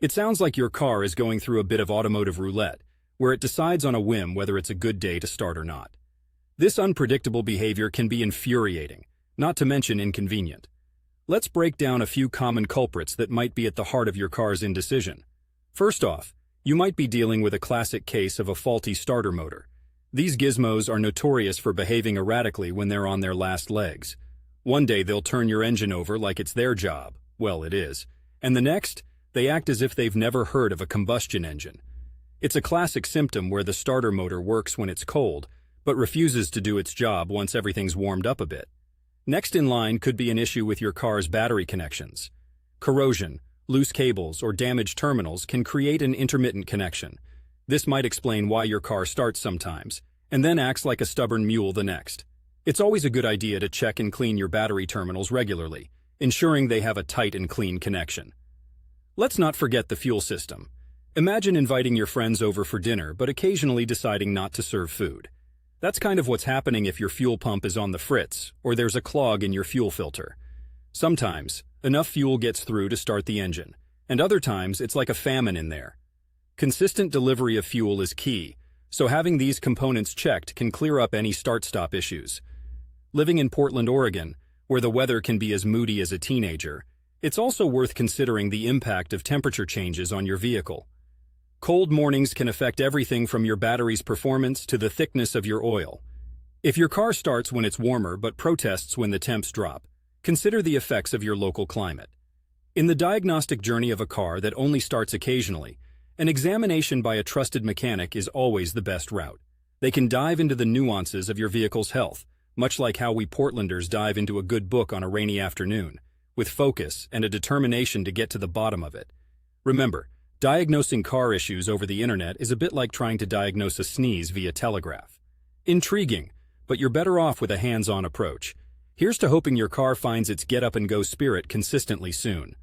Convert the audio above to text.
It sounds like your car is going through a bit of automotive roulette, where it decides on a whim whether it's a good day to start or not. This unpredictable behavior can be infuriating, not to mention inconvenient. Let's break down a few common culprits that might be at the heart of your car's indecision. First off, you might be dealing with a classic case of a faulty starter motor. These gizmos are notorious for behaving erratically when they're on their last legs. One day they'll turn your engine over like it's their job. Well, it is. And the next, they act as if they've never heard of a combustion engine. It's a classic symptom where the starter motor works when it's cold, but refuses to do its job once everything's warmed up a bit. Next in line could be an issue with your car's battery connections. Corrosion, loose cables, or damaged terminals can create an intermittent connection. This might explain why your car starts sometimes, and then acts like a stubborn mule the next. It's always a good idea to check and clean your battery terminals regularly, ensuring they have a tight and clean connection. Let's not forget the fuel system. Imagine inviting your friends over for dinner, but occasionally deciding not to serve food. That's kind of what's happening if your fuel pump is on the fritz, or there's a clog in your fuel filter. Sometimes, enough fuel gets through to start the engine, and other times it's like a famine in there. Consistent delivery of fuel is key, so having these components checked can clear up any start-stop issues. Living in Portland, Oregon, where the weather can be as moody as a teenager, it's also worth considering the impact of temperature changes on your vehicle. Cold mornings can affect everything from your battery's performance to the thickness of your oil. If your car starts when it's warmer but protests when the temps drop, consider the effects of your local climate. In the diagnostic journey of a car that only starts occasionally, an examination by a trusted mechanic is always the best route. They can dive into the nuances of your vehicle's health, much like how we Portlanders dive into a good book on a rainy afternoon, with focus and a determination to get to the bottom of it. Remember, diagnosing car issues over the internet is a bit like trying to diagnose a sneeze via telegraph. Intriguing, but you're better off with a hands-on approach. Here's to hoping your car finds its get-up-and-go spirit consistently soon.